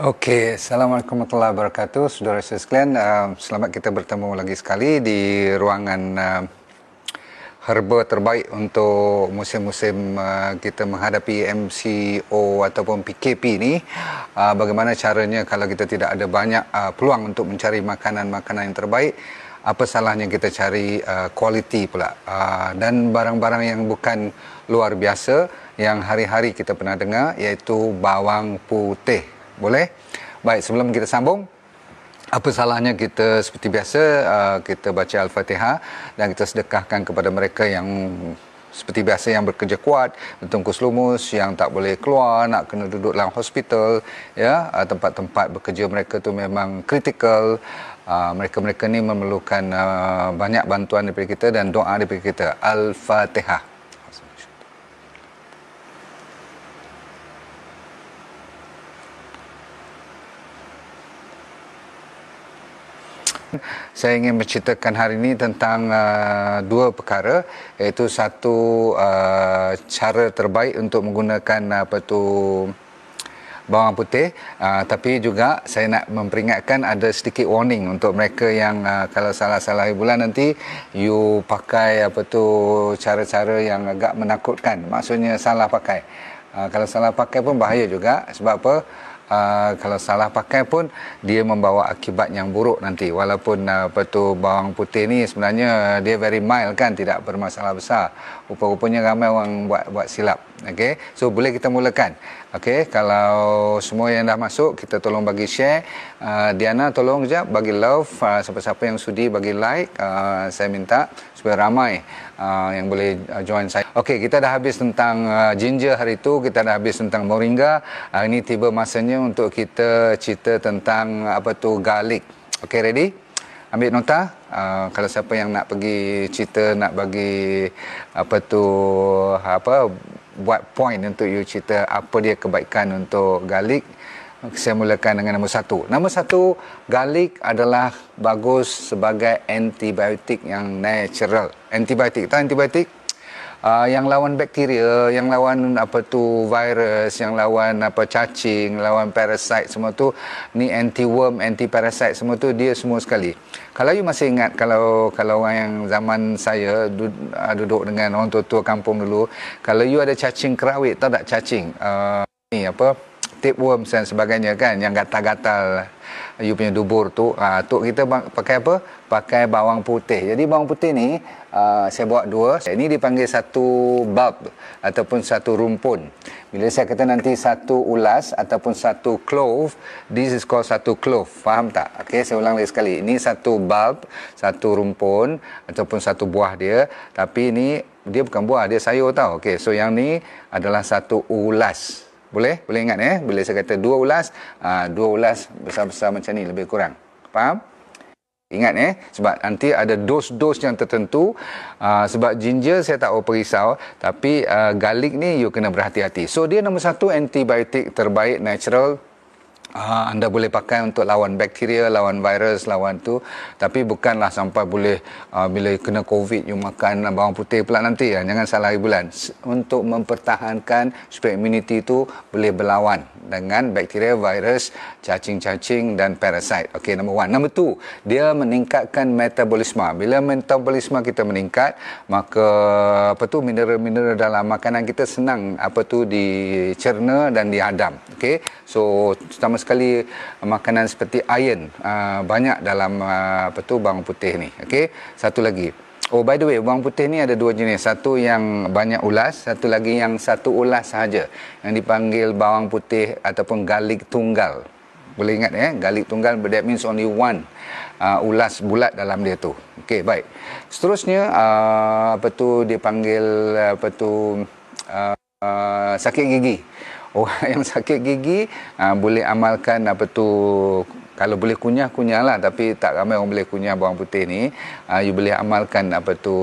Okey, Assalamualaikum warahmatullahi wabarakatuh. Saudara sekalian, selamat kita bertemu lagi sekali di ruangan herba terbaik untuk musim-musim kita menghadapi MCO ataupun PKP ni. Bagaimana caranya kalau kita tidak ada banyak peluang untuk mencari makanan-makanan yang terbaik, apa salahnya kita cari kualiti pula, dan barang-barang yang bukan luar biasa yang hari-hari kita pernah dengar, iaitu bawang putih. Boleh? Baik, sebelum kita sambung, apa salahnya kita seperti biasa kita baca Al-Fatihah dan kita sedekahkan kepada mereka yang seperti biasa yang bekerja kuat, bertungkus lumus, yang tak boleh keluar, nak kena duduk dalam hospital, ya, tempat-tempat bekerja mereka tu memang kritikal. Mereka-mereka ni memerlukan banyak bantuan daripada kita dan doa daripada kita. Al-Fatihah. Saya ingin menceritakan hari ini tentang dua perkara, iaitu satu cara terbaik untuk menggunakan bawang putih, tapi juga saya nak memperingatkan ada sedikit warning untuk mereka yang kalau salah-salah bulan nanti you pakai cara-cara yang agak menakutkan. Maksudnya salah pakai. Kalau salah pakai pun bahaya juga, sebab apa? Kalau salah pakai pun dia membawa akibat yang buruk nanti. Walaupun bawang putih ni sebenarnya dia very mild kan, tidak bermasalah besar. Rupa-rupanya ramai orang buat silap. Okey, so boleh kita mulakan. Okey, kalau semua yang dah masuk, kita tolong bagi share. Diana tolong kejap bagi love, siapa-siapa yang sudi bagi like, saya minta supaya ramai yang boleh join saya. Okey, kita dah habis tentang ginger hari itu, kita dah habis tentang moringa. Hari ini tiba masanya untuk kita cerita tentang garlic. Okey, ready? Ambil nota. Kalau siapa yang nak pergi cerita, nak bagi buat point untuk you cerita apa dia kebaikan untuk garlic, saya mulakan dengan nombor satu. Nombor satu, garlic adalah bagus sebagai antibiotik yang natural. Antibiotik, tahu antibiotik? Yang lawan bakteria, yang lawan virus, yang lawan cacing, lawan parasite, semua tu ni anti-worm, anti-parasite, semua tu dia semua sekali. Kalau you masih ingat, kalau orang yang zaman saya duduk dengan orang tua-tua kampung dulu, kalau you ada cacing kerawit, tahu tak cacing? Tapeworm dan sebagainya kan, yang gatal-gatal you punya dubur tu, kita pakai apa? Pakai bawang putih. Jadi bawang putih ni saya bawa dua. Ini dipanggil satu bulb ataupun satu rumpun. Bila saya kata nanti satu ulas ataupun satu clove, this is called satu clove. Faham tak? Okey, saya ulang lagi sekali. Ini satu bulb, satu rumpun ataupun satu buah dia, tapi ini dia bukan buah, dia sayur tau. Okey, so yang ni adalah satu ulas. Boleh ingat bila saya kata dua ulas besar-besar macam ni lebih kurang. Faham? Ingat sebab nanti ada dos-dos yang tertentu. Sebab ginger saya tak risau, tapi garlic ni you kena berhati-hati. So dia nombor satu antibiotik terbaik natural. Anda boleh pakai untuk lawan bakteria, lawan virus, lawan tu, tapi bukanlah sampai boleh bila kena COVID you makan bawang putih pula nanti. Jangan salah bulan. Untuk mempertahankan supaya imuniti tu boleh berlawan dengan bakteria, virus, cacing-cacing dan parasite. Okey, number one. Number two, dia meningkatkan metabolisme. Bila metabolisme kita meningkat, maka mineral-mineral dalam makanan kita senang dicerna dan dihadam. Okey, so pertama sekali makanan seperti iron banyak dalam bawang putih ni. Okey, satu lagi. Oh, by the way, bawang putih ni ada dua jenis. Satu yang banyak ulas, satu lagi yang satu ulas sahaja, yang dipanggil bawang putih ataupun garlic tunggal. Boleh ingat garlic tunggal, that means only one ulas bulat dalam dia tu. Okey, baik. Seterusnya dia panggil sakit gigi. Orang yang sakit gigi boleh amalkan kalau boleh kunyah-kunyah lah, tapi tak ramai orang boleh kunyah bawang putih ni. You boleh amalkan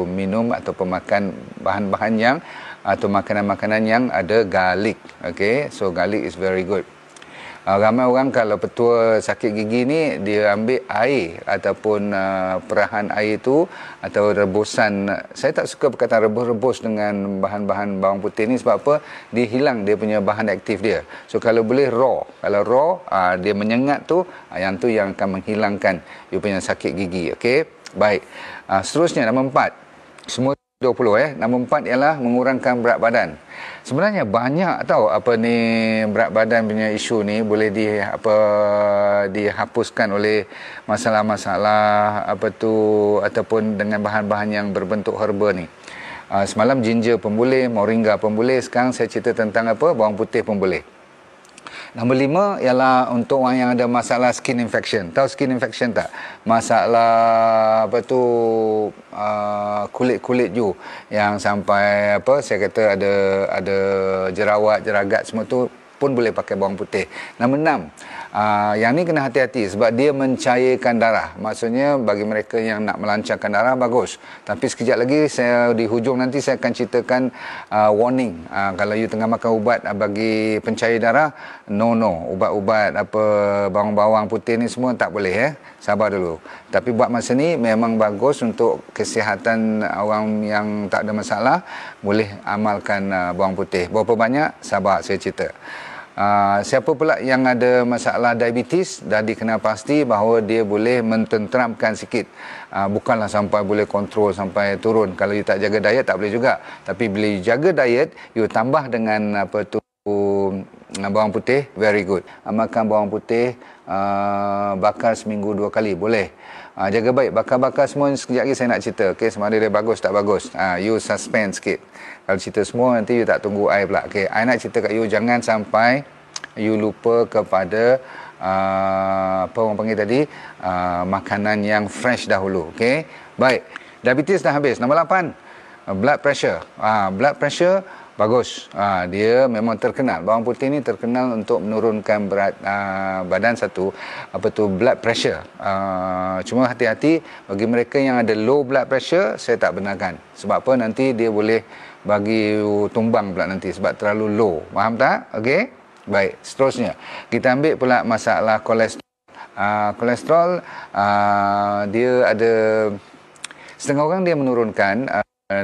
minum atau makan bahan-bahan yang atau makanan-makanan yang ada garlic. Okay, so garlic is very good. Ramai orang kalau petua sakit gigi ni dia ambil air ataupun perahan air tu atau rebusan. Saya tak suka perkataan rebus-rebus dengan bahan-bahan bawang putih ni sebab apa? Dia hilang dia punya bahan aktif dia. So kalau boleh raw. Kalau raw dia menyengat tu, yang tu yang akan menghilangkan you punya sakit gigi. Okey. Baik. Seterusnya nombor 4. Semua 20 Nombor 4 ialah mengurangkan berat badan. Sebenarnya banyak tahu apa ni berat badan punya isu ni boleh dihapuskan oleh masalah-masalah apa tu ataupun dengan bahan-bahan yang berbentuk herba ni. Semalam ginger pun boleh, moringa pun boleh. Sekarang saya cerita tentang apa? Bawang putih pun boleh. Nombor 5 ialah untuk orang yang ada masalah skin infection. Tahu skin infection tak? Masalah apa tu kulit-kulit you yang sampai apa saya kata ada jerawat, jeragat semua tu pun boleh pakai bawang putih. Nombor 6. Yang ni kena hati-hati sebab dia mencairkan darah. Maksudnya bagi mereka yang nak melancarkan darah bagus. Tapi sekejap lagi saya di hujung nanti saya akan ceritakan warning. Kalau you tengah makan ubat bagi pencair darah, no. Ubat-ubat apa bawang-bawang putih ni semua tak boleh Sabar dulu. Tapi buat masa ni memang bagus untuk kesihatan orang yang tak ada masalah, boleh amalkan bawang putih. Berapa banyak? Sabar saya cerita. Siapa pula yang ada masalah diabetes dah dikenal pasti bahawa dia boleh mententeramkan sikit. Bukanlah sampai boleh kontrol sampai turun. Kalau you tak jaga diet tak boleh juga. Tapi bila you jaga diet, you tambah dengan apa tu bawang putih, very good. Makan bawang putih bakar seminggu 2 kali boleh. Jaga baik, bakar-bakar semua sekejap lagi saya nak cerita. Okay, sama ada dia bagus tak bagus. You suspend sikit. Kalau cerita semua nanti you tak tunggu I pula. Okay, I nak cerita kat you jangan sampai you lupa kepada apa orang panggil tadi makanan yang fresh dahulu. Okay, baik. Diabetes dah habis. Nombor 8, blood pressure. Blood pressure bagus. Dia memang terkenal. Bawang putih ni terkenal untuk menurunkan berat badan satu. Apa tu? Blood pressure. Cuma hati-hati bagi mereka yang ada low blood pressure, saya tak benarkan. Sebab apa? Nanti dia boleh bagi tumbang pula nanti sebab terlalu low. Faham tak? Okey. Baik, seterusnya kita ambil pula masalah kolesterol. Kolesterol dia ada setengah orang dia menurunkan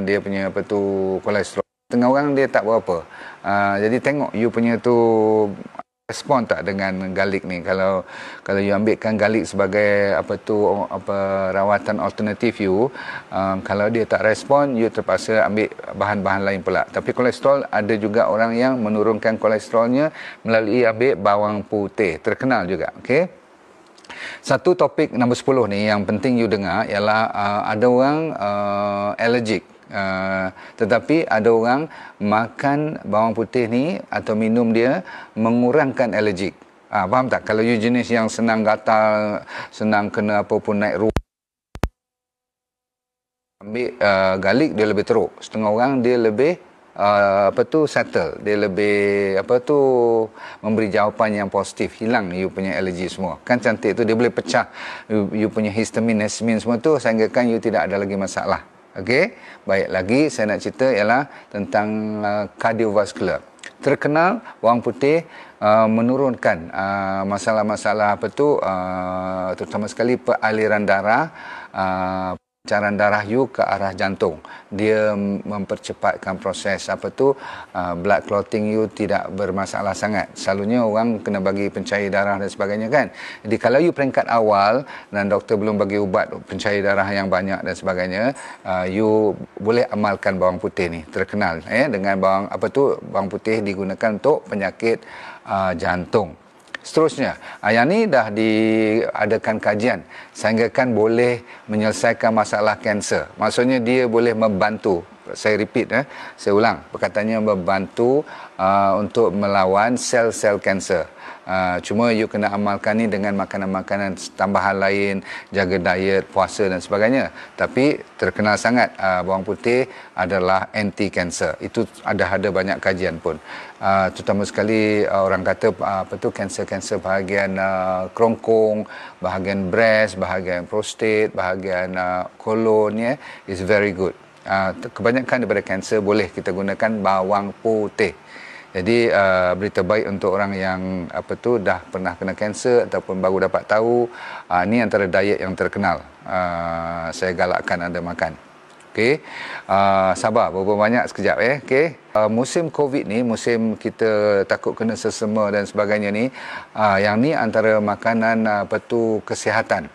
dia punya apa tu kolesterol. Setengah orang dia tak berapa. Jadi tengok you punya tu respon tak dengan garlic ni. Kalau you ambilkan garlic sebagai rawatan alternatif you, kalau dia tak respon, you terpaksa ambil bahan-bahan lain pula. Tapi kolesterol ada juga orang yang menurunkan kolesterolnya melalui ambil bawang putih. Terkenal juga. Okey. Satu topik nombor 10 ni yang penting you dengar ialah ada orang allergic. Tetapi ada orang makan bawang putih ni atau minum dia mengurangkan alergik. Faham tak? Kalau you jenis yang senang gatal, senang kena apa pun naik rumah, ambil garlic dia lebih teruk. Setengah orang dia lebih settle. Dia lebih memberi jawapan yang positif, hilang you punya alergi semua. Kan cantik tu, dia boleh pecah you punya histamin, histamine semua tu sehinggakan you tidak ada lagi masalah. Okey, baik, lagi saya nak cerita ialah tentang kardiovaskular. Terkenal bawang putih menurunkan masalah-masalah terutama sekali peraliran darah, pancaran darah you ke arah jantung. Dia mempercepatkan proses blood clotting you tidak bermasalah sangat. Selalunya orang kena bagi pencair darah dan sebagainya kan. Jadi kalau you peringkat awal dan doktor belum bagi ubat pencair darah yang banyak dan sebagainya, you boleh amalkan bawang putih ni. Terkenal dengan bawang putih digunakan untuk penyakit jantung. Seterusnya, yang ni dah diadakan kajian sehinggakan boleh menyelesaikan masalah kanser. Maksudnya dia boleh membantu, saya repeat, saya ulang, perkataannya membantu untuk melawan sel-sel kanser. Cuma you kena amalkan ni dengan makanan-makanan tambahan lain, jaga diet, puasa dan sebagainya. Tapi terkenal sangat bawang putih adalah anti kanser. Itu ada banyak kajian pun. Terutama sekali orang kata kanser-kanser bahagian kerongkong, bahagian breast, bahagian prostate, bahagian kolon is very good. Kebanyakan daripada kanser boleh kita gunakan bawang putih. Jadi berita baik untuk orang yang dah pernah kena kanser ataupun baru dapat tahu, ni antara diet yang terkenal. Saya galakkan anda makan. Okey. Sabar berapa banyak sekejap okey. Musim Covid ni, musim kita takut kena sesama dan sebagainya ni, yang ni antara makanan kesihatan.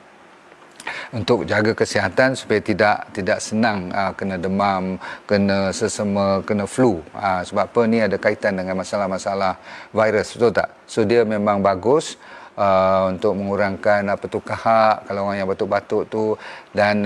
Untuk jaga kesihatan supaya tidak senang kena demam, kena sesama, kena flu. Sebab apa, ni ada kaitan dengan masalah-masalah virus, betul tak? So dia memang bagus untuk mengurangkan kahak kalau orang yang batuk-batuk tu, dan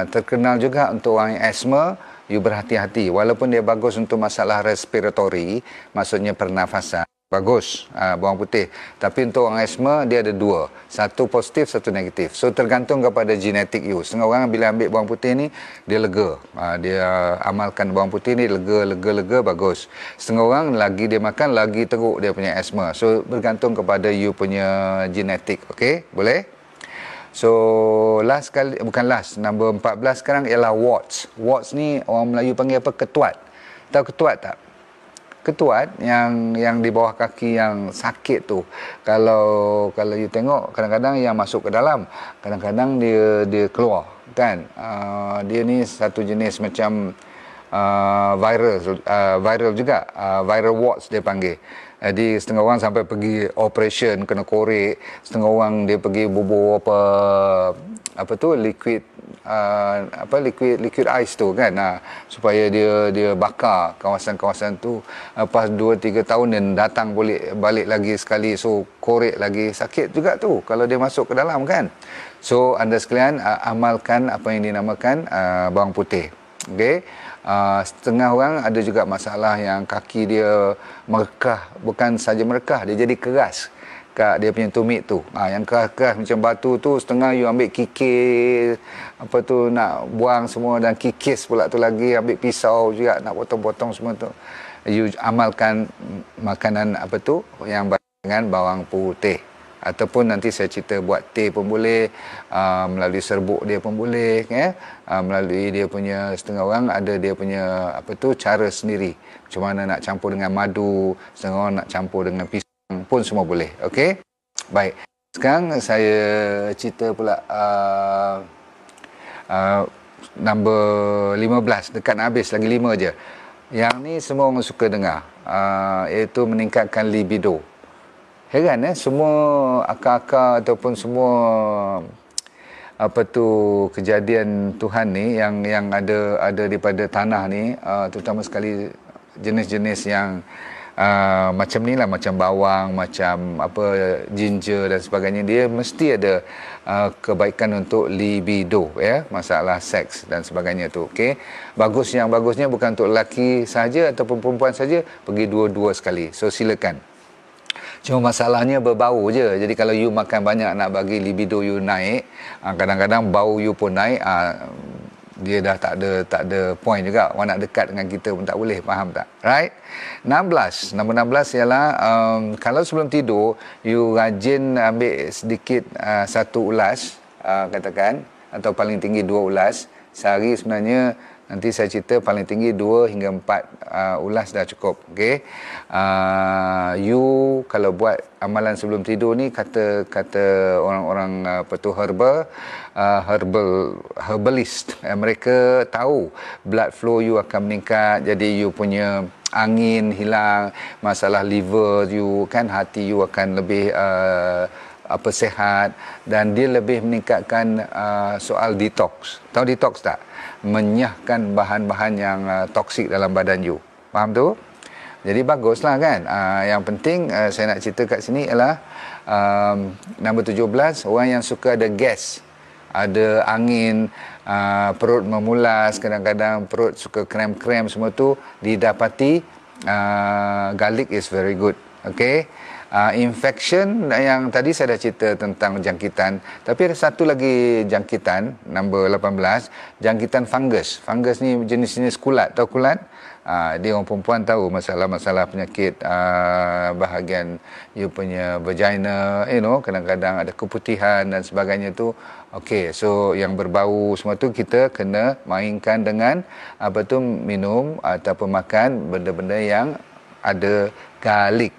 terkenal juga untuk orang yang asma. You berhati-hati, walaupun dia bagus untuk masalah respiratory, maksudnya pernafasan. Bagus bawang putih, tapi untuk orang asma dia ada dua, satu positif, satu negatif. So tergantung kepada genetik you. Setengah orang bila ambil bawang putih ni dia lega, dia amalkan bawang putih ni lega bagus. Setengah orang lagi dia makan lagi teruk dia punya asma. So bergantung kepada you punya genetik. Okey, boleh? So last kali, bukan last, nombor 14 sekarang ialah warts. Warts ni orang Melayu panggil apa? Ketuat. Tahu ketuat tak? Ketuat yang di bawah kaki yang sakit tu, kalau you tengok kadang-kadang yang masuk ke dalam, kadang-kadang dia keluar kan. Dia ni satu jenis macam viral juga, viral warts dia panggil. Jadi setengah orang sampai pergi operation kena korek, setengah orang dia pergi bubur liquid ice tu kan, supaya dia bakar kawasan-kawasan tu. Lepas 2-3 tahun dia datang balik lagi sekali, so korek lagi, sakit juga tu kalau dia masuk ke dalam kan. So anda sekalian amalkan apa yang dinamakan bawang putih. Okey. Setengah orang ada juga masalah yang kaki dia merekah, bukan saja merekah, dia jadi keras kat dia punya tumit tu. Yang keras-keras macam batu tu, setengah you ambil kikis nak buang semua, dan kikis pula tu lagi, ambil pisau juga nak potong-potong semua tu. You amalkan makanan yang dengan bawang putih. Ataupun nanti saya cerita buat teh pun boleh, melalui serbuk dia pun boleh, melalui dia punya, setengah orang ada dia punya cara sendiri, macam mana nak campur dengan madu, setengah orang nak campur dengan pisang pun semua boleh. Okey, baik. Sekarang saya cerita pula nombor 15, dekat nak habis, lagi 5 je. Yang ni semua orang suka dengar, iaitu meningkatkan libido. Heran semua akar-akar ataupun semua kejadian Tuhan ni yang ada daripada tanah ni, terutama sekali jenis-jenis yang macam ni lah, macam bawang, macam ginger dan sebagainya, dia mesti ada kebaikan untuk libido, masalah seks dan sebagainya tu. Okey, bagusnya bukan untuk lelaki saja ataupun perempuan saja, pergi dua-dua sekali. So silakan. Cuma masalahnya berbau je. Jadi kalau you makan banyak nak bagi libido you naik, kadang-kadang bau you pun naik, dia dah tak ada point juga. Orang nak dekat dengan kita pun tak boleh, faham tak? Right? Nombor 16 ialah kalau sebelum tidur you rajin ambil sedikit, 1 ulas, katakan, atau paling tinggi 2 ulas sehari. Sebenarnya nanti saya cerita, paling tinggi 2 hingga 4 ulas dah cukup. Okey. You kalau buat amalan sebelum tidur ni, kata orang-orang herbalist, mereka tahu blood flow you akan meningkat, jadi you punya angin hilang, masalah liver you kan, hati you akan lebih sehat, dan dia lebih meningkatkan soal detox. Tahu detox tak? Menyahkan bahan-bahan yang toksik dalam badan you. Faham tu? Jadi baguslah kan. Yang penting saya nak cerita kat sini ialah nombor 17, orang yang suka ada gas, ada angin, perut memulas, kadang-kadang perut suka krem-krem, semua tu didapati garlic is very good. Okey. Infection yang tadi saya dah cerita tentang jangkitan, tapi ada satu lagi jangkitan, nombor 18, jangkitan fungus. Fungus ni jenis-jenis kulat. Tahu kulat? Dia orang perempuan tahu masalah-masalah penyakit bahagian you punya vagina, kadang-kadang ada keputihan dan sebagainya tu. Okey, so yang berbau semua tu kita kena mainkan dengan minum ataupun makan benda-benda yang ada garlic.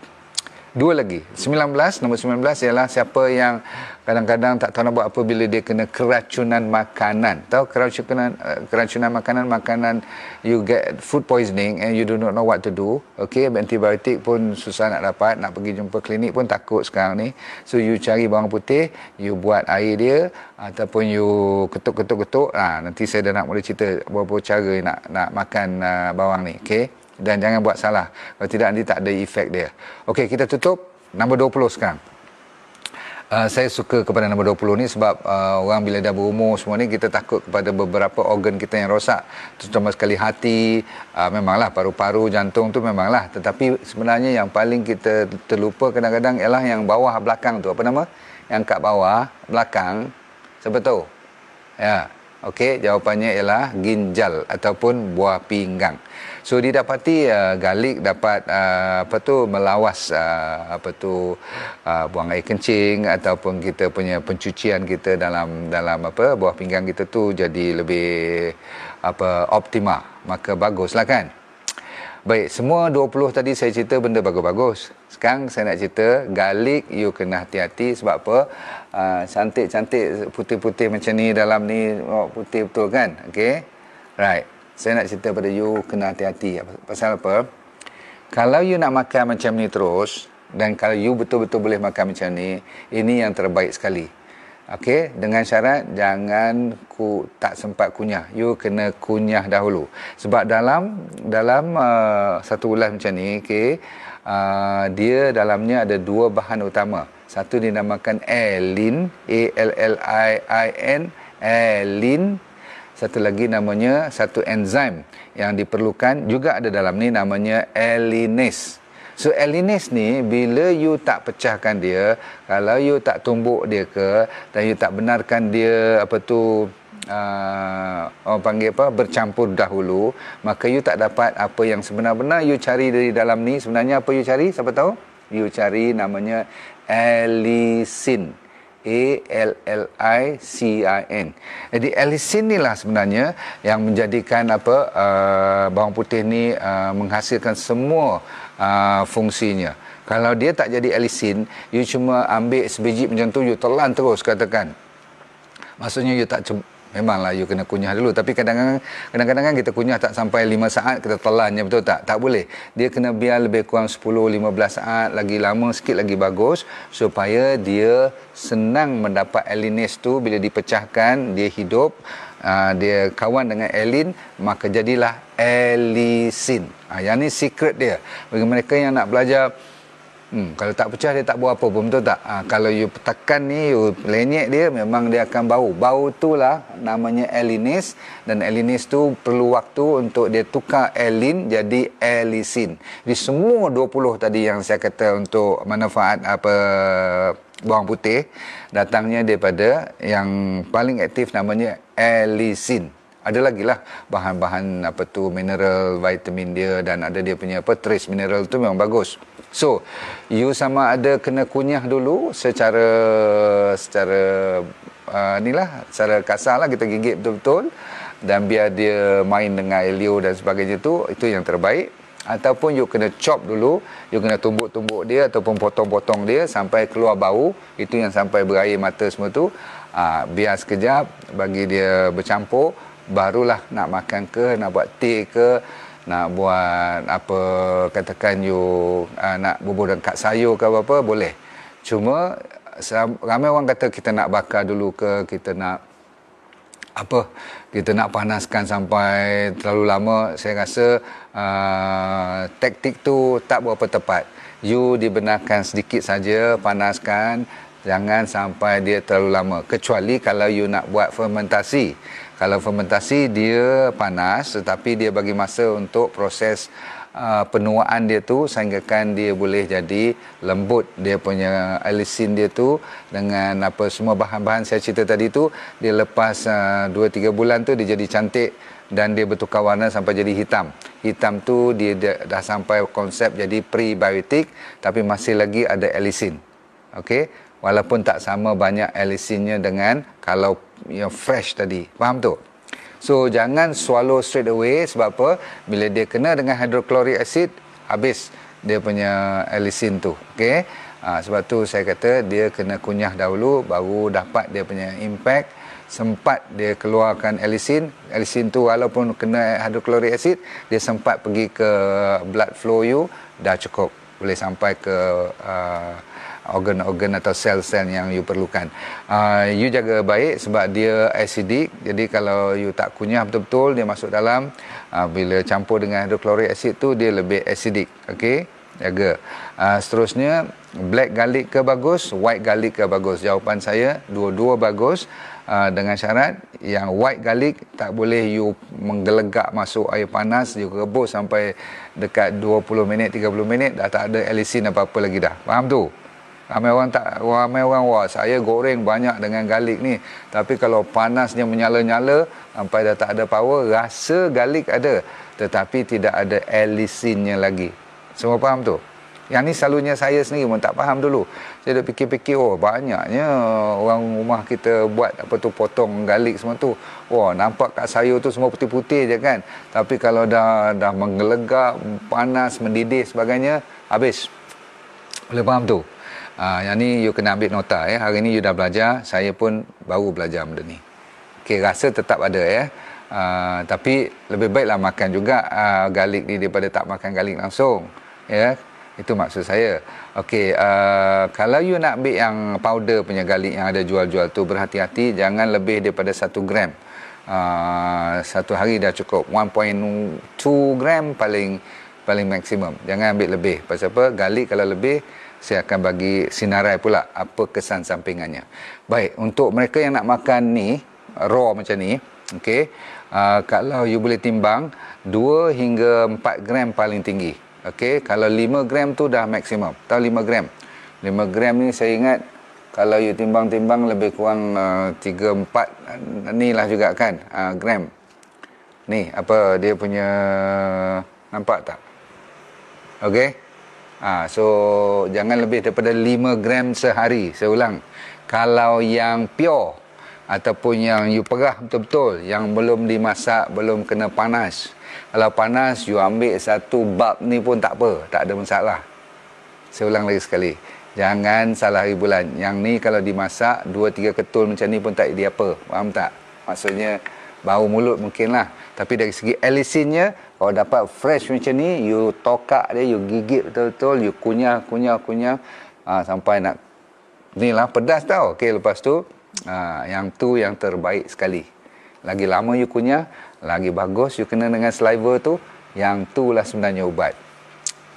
Dua lagi. 19, nombor 19 ialah siapa yang kadang-kadang tak tahu nak buat apa bila dia kena keracunan makanan. Tahu keracunan makanan, you get food poisoning and you do not know what to do. Okay, antibiotik pun susah nak dapat, nak pergi jumpa klinik pun takut sekarang ni. So you cari bawang putih, you buat air dia ataupun you ketuk-ketuk-ketuk. Nanti saya dah nak mula cerita beberapa cara nak makan bawang ni. Okay. Dan jangan buat salah. Kalau tidak, nanti tak ada efek dia. Okey, kita tutup nombor 20 sekarang. Saya suka kepada nombor 20 ni sebab orang bila dah berumur semua ni, kita takut kepada beberapa organ kita yang rosak. Terutama sekali hati, memanglah paru-paru, jantung tu memanglah. Tetapi sebenarnya yang paling kita terlupa kadang-kadang ialah yang bawah belakang tu. Apa nama? Yang kat bawah belakang. Siapa tahu? Ya. Okey, jawapannya ialah ginjal ataupun buah pinggang. So didapati garlic dapat melawas buang air kencing ataupun kita punya pencucian kita dalam buah pinggang kita tu jadi lebih optima. Maka baguslah kan. Baik, semua 20 tadi saya cerita benda bagus-bagus. Sekarang saya nak cerita garlic, you kena hati-hati sebab apa? Cantik-cantik putih-putih macam ni dalam ni, putih betul kan? Okey. Right. Saya nak cerita pada you kena hati-hati. Pasal apa? Kalau you nak makan macam ni terus dan kalau you betul-betul boleh makan macam ni, ini yang terbaik sekali. Okey, dengan syarat jangan tak sempat kunyah. You kena kunyah dahulu. Sebab dalam satu ulas macam ni, okey, dia dalamnya ada dua bahan utama. Satu dinamakan Allin, A-L-L-I-I-N, Allin. Satu lagi namanya satu enzim yang diperlukan juga ada dalam ni namanya Allinase. So Allinase ni bila you tak pecahkan dia, kalau you tak tumbuk dia dan you tak benarkan dia orang panggil bercampur dahulu, maka you tak dapat apa yang sebenar-benar you cari dari dalam ni. Sebenarnya apa you cari? Siapa tahu? You cari namanya allicin. A-L-L-I-C-I-N. Jadi allicin ni lah sebenarnya yang menjadikan bawang putih ni menghasilkan semua fungsinya. Kalau dia tak jadi allicin, you cuma ambil sebiji macam tu, you telan terus katakan. Maksudnya you tak memanglah you kena kunyah dulu, tapi kadang-kadang kan kita kunyah tak sampai 5 saat kita telannya, betul tak? Tak boleh. Dia kena biar lebih kurang 10-15 saat, lagi lama sikit lagi bagus supaya dia senang mendapat allinase tu. Bila dipecahkan dia hidup, dia kawan dengan allin, maka jadilah allicin. Yang ni secret dia. Bagi mereka yang nak belajar, kalau tak pecah dia tak buat apa pun, betul tak? Kalau you tekan ni, you lenyek dia, memang dia akan bau. Bau itulah namanya allinase, dan allinase tu perlu waktu untuk dia tukar allin jadi allicin. Jadi semua 20 tadi yang saya kata untuk manfaat bawang putih, datangnya daripada yang paling aktif namanya allicin. Ada lagi lah bahan-bahan mineral, vitamin dia, dan ada dia punya trace mineral tu memang bagus. So, you sama ada kena kunyah dulu secara secara kasar lah, kita gigit betul-betul dan biar dia main dengan elio dan sebagainya tu, itu yang terbaik. Ataupun you kena chop dulu, you kena tumbuk-tumbuk dia ataupun potong-potong dia sampai keluar bau, itu yang sampai berair mata semua tu. Biar sekejap bagi dia bercampur, barulah nak makan ke, nak buat teh ke, nak buat katakan you nak bubur dan kat sayur ke apa, boleh. Cuma ramai orang kata kita nak bakar dulu ke, kita nak kita nak panaskan sampai terlalu lama. Saya rasa taktik tu tak berapa tepat. You dibenarkan sedikit saja panaskan, jangan sampai dia terlalu lama, kecuali kalau you nak buat fermentasi. Kalau fermentasi dia panas, tetapi dia bagi masa untuk proses penuaan dia tu sehinggakan dia boleh jadi lembut. Dia punya allicin dia tu dengan semua bahan-bahan saya cerita tadi tu, dia lepas 2-3 bulan tu dia jadi cantik dan dia bertukar warna sampai jadi hitam. Hitam tu dia dah sampai konsep jadi prebiotik, tapi masih lagi ada allicin. Okey. Walaupun tak sama banyak allicinnya dengan kalau yang fresh tadi. Faham tu? So, jangan swallow straight away. Sebab apa? Bila dia kena dengan hydrochloric acid, habis. dia punya allicin tu. Okey. Sebab tu saya kata dia kena kunyah dahulu baru dapat dia punya impact. Sempat dia keluarkan allicin tu walaupun kena hidrochloric acid, dia sempat pergi ke blood flow you, dah cukup, boleh sampai ke organ-organ atau sel-sel yang you perlukan. You jaga baik sebab dia acidic, jadi kalau you tak kunyah betul-betul, dia masuk dalam, bila campur dengan hidrochloric acid tu dia lebih acidic. Okey, jaga. Seterusnya, black garlic ke bagus, white garlic ke bagus? Jawapan saya dua-dua bagus, dengan syarat yang white garlic tak boleh you menggelegak masuk air panas, you rebus sampai dekat 20 minit 30 minit dah tak ada allicin apa-apa lagi dah. Faham tu? Ramai orang wah saya goreng banyak dengan garlic ni, tapi kalau panasnya menyala-nyala sampai dah tak ada power, rasa garlic ada tetapi tidak ada allicinnya lagi. Semua faham tu? Yang ni selalunya saya sendiri pun tak faham dulu. Saya dah fikir-fikir, banyaknya orang rumah kita buat apa tu, potong garlic semua tu. Nampak kat sayur tu semua putih-putih je kan. Tapi kalau dah menggelegak, panas, mendidih sebagainya, habis. Boleh faham tu? Yang ni you kena ambil nota ya. Hari ni you dah belajar, saya pun baru belajar benda ni. Okey, rasa tetap ada ya. Tapi lebih baiklah makan juga garlic ni daripada tak makan garlic langsung. Ya. Itu maksud saya. Okey, kalau you nak ambil yang powder punya garlic yang ada jual-jual tu, berhati-hati jangan lebih daripada 1 gram. Satu hari dah cukup. 1.2 gram paling maksimum. Jangan ambil lebih. Pasal apa? Garlic kalau lebih, saya akan bagi sinarai pula apa kesan sampingannya. Baik, untuk mereka yang nak makan ni raw macam ni, okey, kalau you boleh timbang 2 hingga 4 gram paling tinggi. Okey, kalau 5 gram tu dah maksimum. Tahu 5 gram? 5 gram ni saya ingat kalau you timbang-timbang lebih kurang 3-4 ni lah juga kan, gram. Ni apa dia punya, nampak tak? Okey. So jangan lebih daripada 5 gram sehari. Saya ulang. Kalau yang pure ataupun yang you perah betul-betul, yang belum dimasak, belum kena panas. Kalau panas, you ambil 1 bulb ni pun tak apa, tak ada masalah. Saya ulang lagi sekali. Jangan salah hari bulan. Yang ni kalau dimasak, 2-3 ketul macam ni pun tak jadi apa. Faham tak? Maksudnya, bau mulut mungkin lah. Tapi dari segi alisinnya, kalau dapat fresh macam ni, you tokak dia, you gigit betul-betul, you kunyah, sampai nak, ni lah pedas tau. Okey, lepas tu, yang tu yang terbaik sekali. Lagi lama you kunyah, lagi bagus you kena dengan saliva tu. Yang tu lah sebenarnya ubat.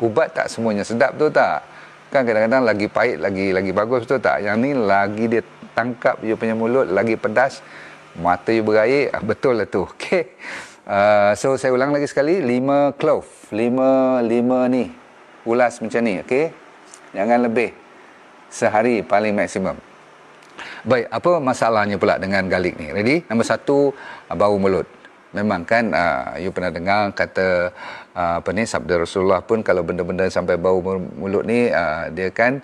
Ubat tak semuanya sedap tu tak? Kan kadang-kadang lagi pahit lagi bagus tu tak? Yang ni lagi dia tangkap you punya mulut, lagi pedas, mata you berair, betul lah tu. Okey. So saya ulang lagi sekali, 5 clove, 5 ni ulas macam ni, okey? Jangan lebih. Sehari paling maksimum. Baik, apa masalahnya pula dengan garlic ni? Ready? Nombor 1, bau mulut. Memang kan, you pernah dengar kata sabda Rasulullah pun kalau benda-benda sampai bau mulut ni, dia kan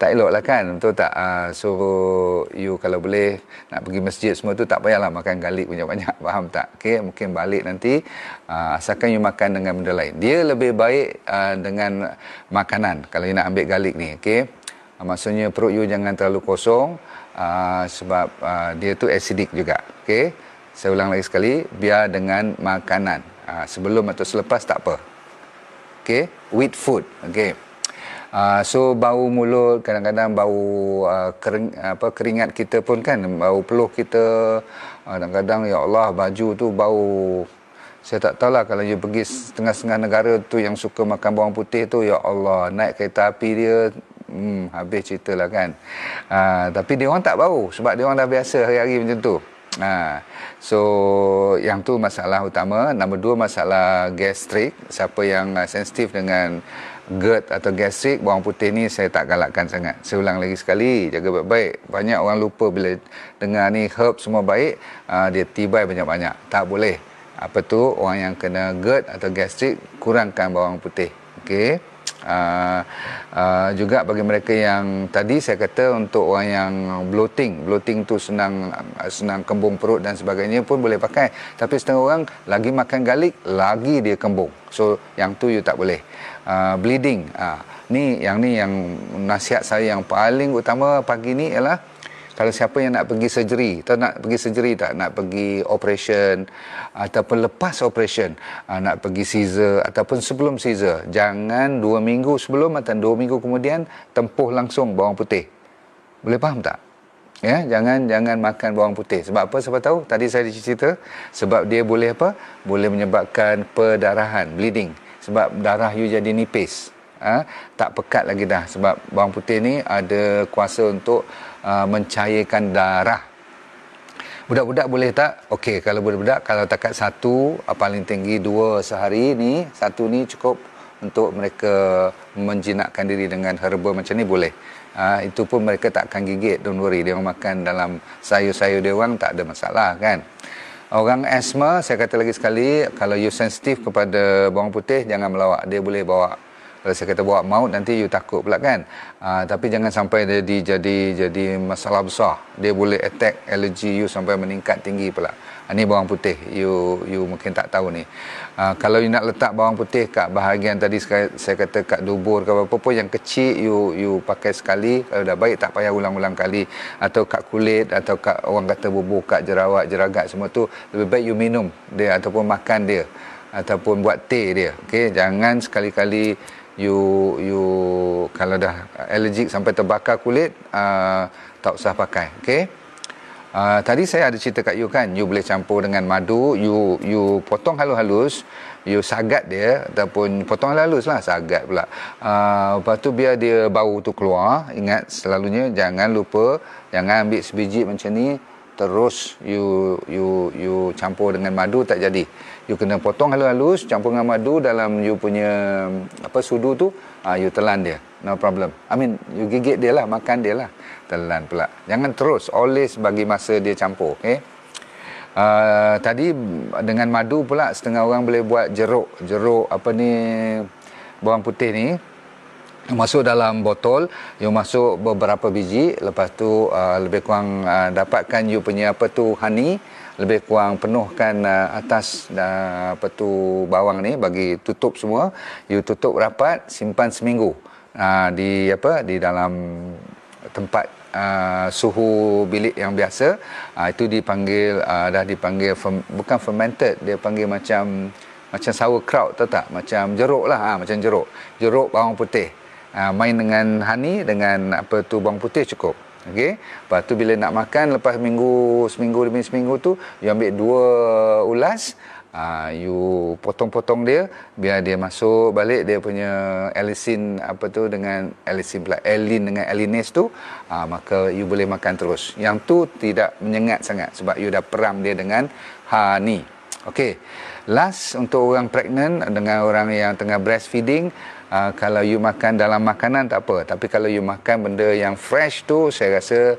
tak elok lah kan, betul tak? So you kalau boleh nak pergi masjid semua tu, tak payahlah makan garlic banyak-banyak. Faham tak? Okay, mungkin balik nanti, asalkan you makan dengan benda lain. Dia lebih baik dengan makanan kalau you nak ambil garlic ni. Okay? Maksudnya perut you jangan terlalu kosong, sebab dia tu acidic juga. Okey, saya ulang lagi sekali, biar dengan makanan, sebelum atau selepas tak apa. Okey, with food. Okey. So bau mulut, kadang-kadang bau keringat kita pun kan, bau peluh kita, kadang-kadang ya Allah baju tu bau. Saya tak tahulah kalau you pergi setengah-setengah negara tu yang suka makan bawang putih tu, ya Allah, naik kereta api dia, habis cerita lah kan. Tapi dia orang tak bau sebab dia orang dah biasa hari-hari macam tu. So yang tu masalah utama. Nombor 2, masalah gastrik. Siapa yang sensitif dengan GERD atau gastrik, bawang putih ni saya tak galakkan sangat. Saya ulang lagi sekali, jaga baik-baik. Banyak orang lupa bila dengar ni herb semua baik, dia tibai banyak-banyak. Tak boleh. Apa tu, orang yang kena GERD atau gastrik, kurangkan bawang putih. Okey. Juga bagi mereka yang tadi saya kata, untuk orang yang bloating tu senang kembung perut dan sebagainya pun boleh pakai. Tapi setengah orang lagi makan garlic, lagi dia kembung. So yang tu you tak boleh. bleeding. Ni yang nasihat saya yang paling utama pagi ni ialah kalau siapa yang nak pergi surgery, atau nak pergi surgery tak, nak pergi operation ataupun lepas operation, nak pergi Caesar ataupun sebelum Caesar, jangan 2 minggu sebelum atau 2 minggu kemudian tempuh langsung bawang putih. Boleh faham tak? Ya, jangan makan bawang putih. Sebab apa? Sebab tahu tadi saya cerita, sebab dia boleh apa? Boleh menyebabkan perdarahan, bleeding. Sebab darah you jadi nipis. Tak pekat lagi dah. Sebab bawang putih ni ada kuasa untuk mencairkan darah. Budak-budak boleh tak? Okey, kalau budak-budak, kalau takat 1, paling tinggi 2 sehari ni, 1 ni cukup untuk mereka menjinakkan diri dengan herba macam ni boleh. Itu pun mereka tak akan gigit, don't worry. Dia orang makan dalam sayur-sayur dia orang, tak ada masalah kan. Orang asma, saya kata lagi sekali, kalau you sensitif kepada bawang putih, jangan melawak. Dia boleh bawa, kalau saya kata bawa maut, nanti you takut pula kan. Tapi jangan sampai jadi masalah besar. Dia boleh attack allergy you sampai meningkat tinggi pula. Ini bawang putih, you mungkin tak tahu ni. Kalau you nak letak bawang putih kat bahagian tadi saya kata kat dubur ke apa pun yang kecil, you pakai sekali. Kalau dah baik tak payah ulang-ulang kali. Atau kat kulit, atau kat orang kata bubuh kat jerawat, jeragat semua tu, lebih baik you minum dia ataupun makan dia ataupun buat teh dia. Okey, jangan sekali-kali you kalau dah allergic sampai terbakar kulit, tak usah pakai. Okey. Tadi saya ada cerita kat you kan, you boleh campur dengan madu, you potong halus-halus, you sagat dia ataupun potong halus lah, sagat pula. Lepas tu biar dia bau tu keluar. Ingat selalunya jangan lupa, jangan ambil sebiji macam ni terus you campur dengan madu, tak jadi. You kena potong halus-halus, campur dengan madu dalam you punya sudu tu, you telan dia, no problem. You gigit dia lah, makan dia lah, telan pula. Jangan terus, always bagi masa dia campur. Okay? Tadi dengan madu pula, setengah orang boleh buat jeruk bawang putih ni, masuk dalam botol, you masuk beberapa biji, lepas tu lebih kurang dapatkan you punya honey, lebih kurang penuhkan atas bawang ni, bagi tutup semua, you tutup rapat, simpan seminggu di dalam tempat suhu bilik yang biasa. Itu dipanggil bukan fermented, dia panggil macam sauerkraut, tahu tak, macam jeruk lah, macam jeruk bawang putih. Main dengan honey, dengan bawang putih cukup. Okey. Lepas tu bila nak makan, lepas seminggu demi seminggu tu, you ambil 2 ulas, you potong-potong dia, biar dia masuk balik dia punya allicin dengan allicin pula, alin dengan alinase tu, maka you boleh makan terus. Yang tu tidak menyengat sangat sebab you dah peram dia dengan honey. Okey. Last, untuk orang pregnant dengan orang yang tengah breastfeeding, kalau you makan dalam makanan tak apa, tapi kalau you makan benda yang fresh tu, saya rasa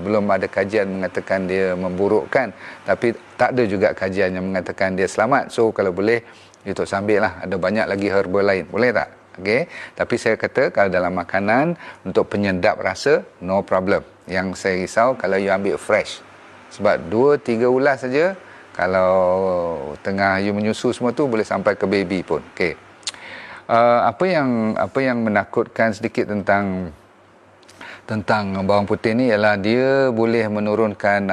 belum ada kajian mengatakan dia memburukkan, tapi tak ada juga kajian yang mengatakan dia selamat. So kalau boleh, you tak sambil lah, ada banyak lagi herba lain, boleh tak? Okay? Tapi saya kata kalau dalam makanan untuk penyedap rasa, no problem. Yang saya risau kalau you ambil fresh, sebab 2-3 ulas saja, kalau tengah you menyusu semua tu, boleh sampai ke baby pun. Okay. Apa yang menakutkan sedikit tentang bawang putih ni ialah dia boleh menurunkan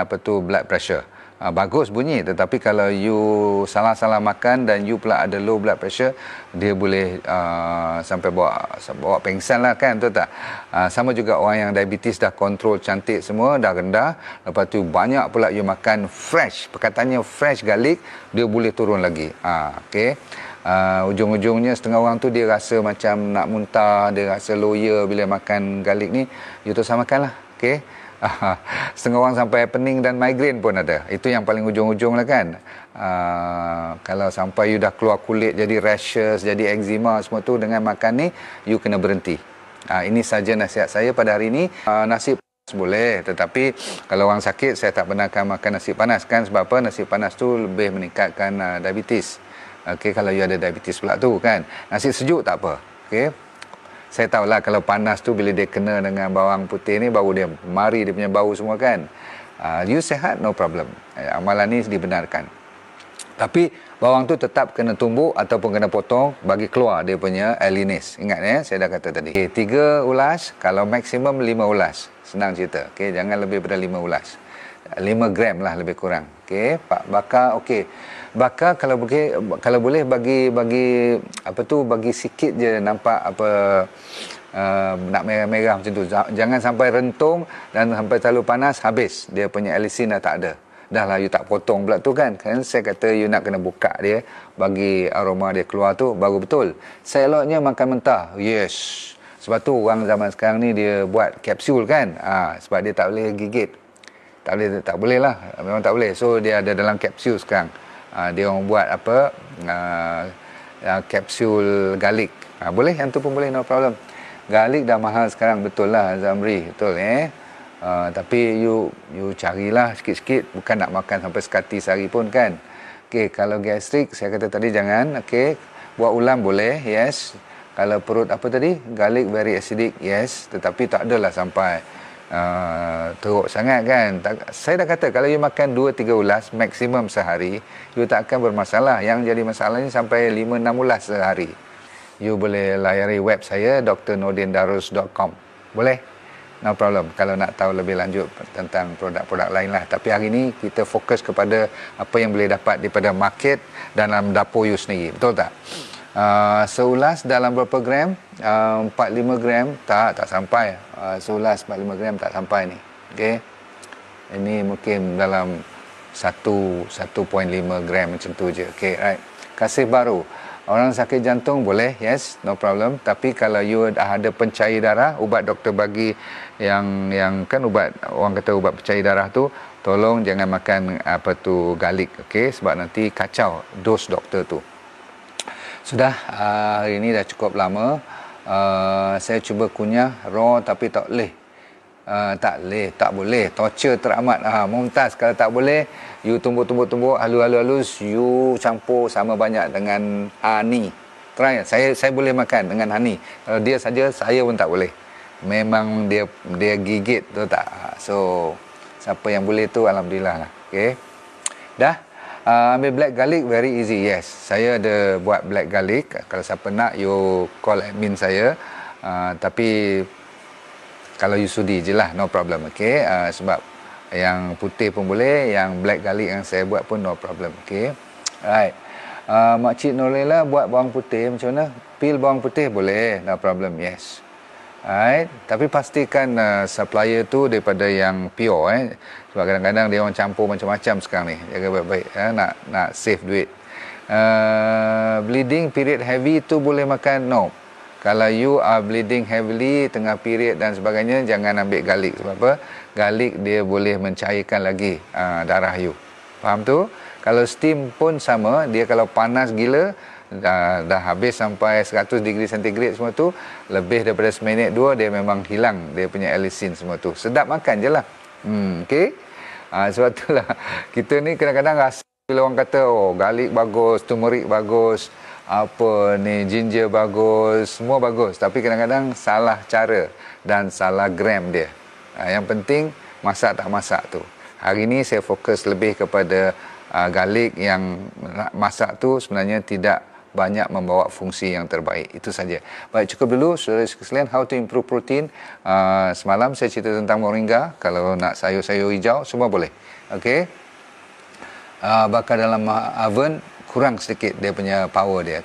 blood pressure. Bagus bunyi, tetapi kalau you salah-salah makan dan you pula ada low blood pressure, dia boleh sampai bawa pengsan lah kan, betul tak? Sama juga orang yang diabetes dah kontrol cantik semua, dah rendah, lepas tu banyak pula you makan fresh, perkataannya fresh garlic, dia boleh turun lagi. Okay. Ujung-ujungnya setengah orang tu dia rasa macam nak muntah, dia rasa loya bila makan garlic ni, you tak usah makan lah. Okay. Setengah orang sampai pening dan migraine pun ada. Itu yang paling ujung-ujung lah kan. Kalau sampai you dah keluar kulit, jadi rashes, jadi eczema semua tu dengan makan ni, you kena berhenti. Ini saja nasihat saya pada hari ini. Nasi panas boleh, tetapi kalau orang sakit, saya tak benarkan makan nasi panas kan. Sebab apa? Nasi panas tu lebih meningkatkan diabetes. Okey, kalau you ada diabetes pula tu kan. Nasi sejuk tak apa. Okey. Saya tahulah kalau panas tu bila dia kena dengan bawang putih ni, baru dia mari dia punya bau semua kan. You sehat, no problem. Amalan ni dibenarkan. Tapi bawang tu tetap kena tumbuk ataupun kena potong bagi keluar dia punya alinis. Ingat saya dah kata tadi. 3 ulas, kalau maksimum 5 ulas. Senang cerita. Jangan lebih daripada 5 ulas. 5 gram lah lebih kurang. Bakar bakar kalau boleh bagi bagi sikit je nampak nak merah-merah macam tu. Jangan sampai rentung dan sampai terlalu panas habis dia punya alisin dah tak ada. Dah lah you tak potong pula tu kan saya kata you nak kena buka dia bagi aroma dia keluar tu baru betul. Seloknya makan mentah. Yes, sebab tu orang zaman sekarang ni dia buat kapsul kan, sebab dia tak boleh gigit, tak boleh lah, memang tak boleh. So dia ada dalam kapsul sekarang. Dia orang buat kapsul garlic. Boleh, yang tu pun boleh, no problem. Garlic dah mahal sekarang, betul lah Zamri, betul tapi you carilah sikit-sikit, bukan nak makan sampai sekati sehari pun kan. Kalau gastrik saya kata tadi jangan. Buat ulam boleh, yes. Kalau perut garlic very acidic, yes, tetapi tak adalah sampai teruk sangat kan. Saya dah kata kalau you makan 2-3 ulas maksimum sehari, you tak akan bermasalah. Yang jadi masalah ni sampai 5-6 ulas sehari. You boleh layari web saya drnordindarus.com. Boleh? No problem kalau nak tahu lebih lanjut tentang produk-produk lain lah. Tapi hari ni kita fokus kepada apa yang boleh dapat daripada market dalam dapur you sendiri. Betul tak? Seulas dalam berapa gram? 4-5 gram? Tak sampai. Seulas 4-5 gram tak sampai ni. Ini mungkin dalam 1.5 gram macam tu je. Right. Kasih baru. Orang sakit jantung boleh, yes, no problem. Tapi kalau you dah ada pencair darah, ubat doktor bagi yang kan ubat, orang kata ubat pencair darah tu, tolong jangan makan garlic, sebab nanti kacau dos doktor tu. Sudah, hari ini dah cukup lama. Saya cuba kunyah raw tapi tak boleh. Torture teramat. Mumtaz, kalau tak boleh, you tumbuk, halus, you campur sama banyak dengan honey. Try. Saya boleh makan dengan honey. Kalau dia saja, saya pun tak boleh. Memang dia gigit tu tak. So, siapa yang boleh tu, alhamdulillah lah. Dah. Ambil black garlic very easy. Yes, saya ada buat black garlic. Kalau siapa nak, you call admin saya. Tapi kalau you sudi je lah, no problem. Sebab yang putih pun boleh, yang black garlic yang saya buat pun no problem. Right. Makcik Norlela buat bawang putih macam mana? Peel bawang putih boleh, no problem. Yes. Right. Tapi pastikan supplier tu daripada yang pure. Sebab kadang-kadang dia orang campur macam-macam sekarang ni. Jaga baik-baik. Nak save duit. Bleeding period heavy tu boleh makan? No. Kalau you are bleeding heavily tengah period dan sebagainya, jangan ambil garlic. Sebab apa? Garlic dia boleh mencairkan lagi darah you. Faham tu? Kalau steam pun sama, dia kalau panas gila, dah habis sampai 100 degree centigrade semua tu, lebih daripada seminit 2 dia memang hilang dia punya alisin semua tu. Sedap makan je lah. Sebab tu lah kita ni kadang-kadang rasa bila orang kata garlic bagus, turmeric bagus, ginger bagus, semua bagus, tapi kadang-kadang salah cara dan salah gram dia. Yang penting masak tak masak tu. Hari ni saya fokus lebih kepada garlic yang masak tu sebenarnya tidak banyak membawa fungsi yang terbaik. Itu saja. Baik, cukup dulu saudara sekalian, how to improve protein. Semalam saya cerita tentang moringa. Kalau nak sayur-sayur hijau semua boleh. Bakar dalam oven kurang sedikit dia punya power dia.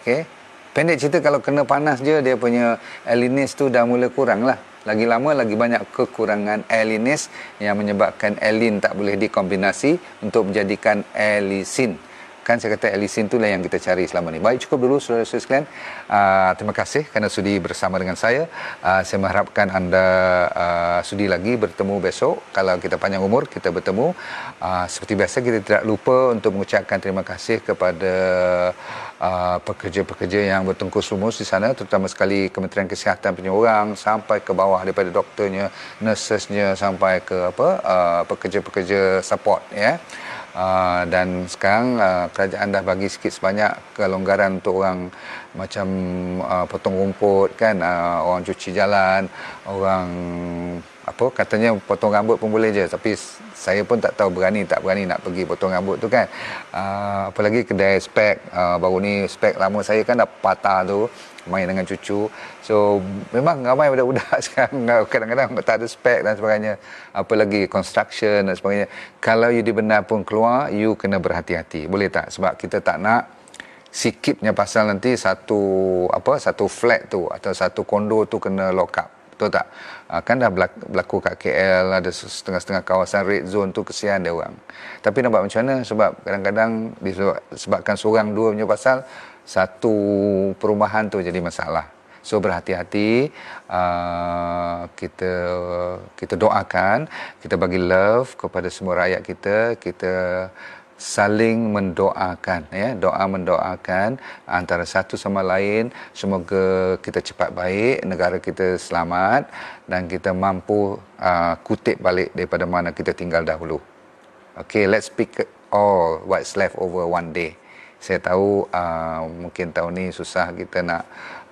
Pendek cerita, kalau kena panas je dia punya alinis tu dah mula kurang lah. Lagi lama lagi banyak kekurangan alinis yang menyebabkan alin tak boleh dikombinasi untuk menjadikan alisin. Kan saya kata alisin itulah yang kita cari selama ni. Baik, cukup dulu saudara-saudara sekalian. Terima kasih kerana sudi bersama dengan saya. Saya mengharapkan anda sudi lagi bertemu besok. Kalau kita panjang umur, kita bertemu. Seperti biasa, kita tidak lupa untuk mengucapkan terima kasih kepada pekerja-pekerja yang bertungkus lumus di sana, terutama sekali Kementerian Kesihatan punya orang, sampai ke bawah daripada doktornya, nursesnya, sampai ke pekerja-pekerja support dan sekarang kerajaan dah bagi sikit sebanyak kelonggaran untuk orang macam potong rumput kan, orang cuci jalan, orang apa katanya potong rambut pun boleh je, tapi saya pun tak tahu berani tak berani nak pergi potong rambut tu kan. Apalagi kedai spek, baru ni spek lama saya kan dah patah tu, main dengan cucu. So memang ramai budak-budak sekarang kadang-kadang tak ada spek dan sebagainya, apalagi construction dan sebagainya. Kalau you dibenar pun keluar, you kena berhati-hati, boleh tak? Sebab kita tak nak sikitnya pasal nanti satu flat tu atau satu kondo tu kena lock up. Betul tak? Kan dah berlaku kat KL, ada setengah-setengah kawasan red zone tu, kesian dia orang. Tapi nak buat macam mana? Sebab kadang-kadang disebabkan seorang dua punya pasal, satu perumahan tu jadi masalah. So berhati-hati, kita doakan, kita bagi love kepada semua rakyat kita, kita saling mendoakan, ya, doa mendoakan antara satu sama lain. Semoga kita cepat baik, negara kita selamat dan kita mampu kutip balik daripada mana kita tinggal dahulu. Okay, let's pick all what's left over one day. Saya tahu mungkin tahun ni susah kita nak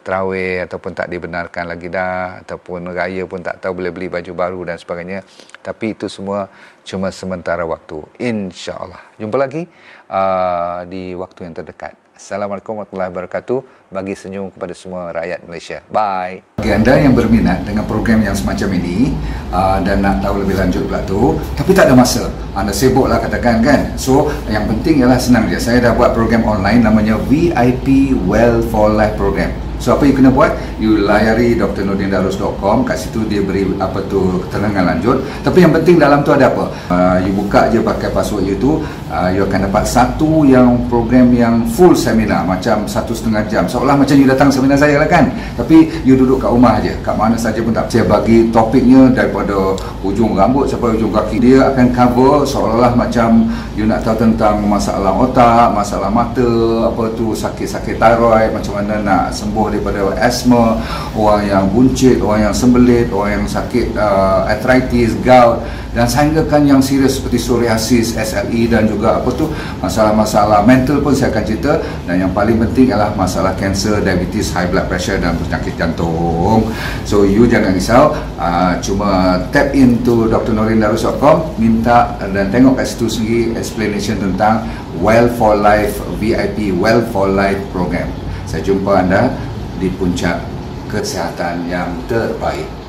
terawih ataupun tak dibenarkan lagi dah, ataupun raya pun tak tahu boleh beli baju baru dan sebagainya. Tapi itu semua cuma sementara waktu, insya-Allah. Jumpa lagi di waktu yang terdekat. Assalamualaikum warahmatullahi wabarakatuh. Bagi senyum kepada semua rakyat Malaysia. Bye. Bagi anda yang berminat dengan program yang semacam ini dan nak tahu lebih lanjut pula tu, tapi tak ada masa, anda sibuk lah katakan kan. So yang penting ialah senang je. Saya dah buat program online namanya VIP Well for Life Program. So apa you kena buat? You layari drnordindarus.com, kat situ dia beri keterangan lanjut. Tapi yang penting dalam tu ada apa? You buka je pakai password you tu, you akan dapat satu yang program yang full seminar, macam 1,5 jam. Seolah macam you datang seminar saya lah kan. Tapi you duduk kat rumah je, kat mana saja pun tak. Saya bagi topiknya daripada ujung rambut sampai ujung kaki. Dia akan cover seolah-olah macam you nak tahu tentang masalah otak, masalah mata, sakit-sakit thyroid, macam mana nak sembuh daripada asma, orang yang buncit, orang yang sembelit, orang yang sakit arthritis, gout, dan sehinggakan yang serius seperti psoriasis, SLE dan juga masalah-masalah mental pun saya akan cerita. Dan yang paling penting adalah masalah kanser, diabetes, high blood pressure dan penyakit jantung. So you jangan risau, cuma tap into drnordindarus.com, minta dan tengok kat situ sendiri explanation tentang Well for Life VIP Well for Life program. Saya jumpa anda di puncak kesihatan yang terbaik.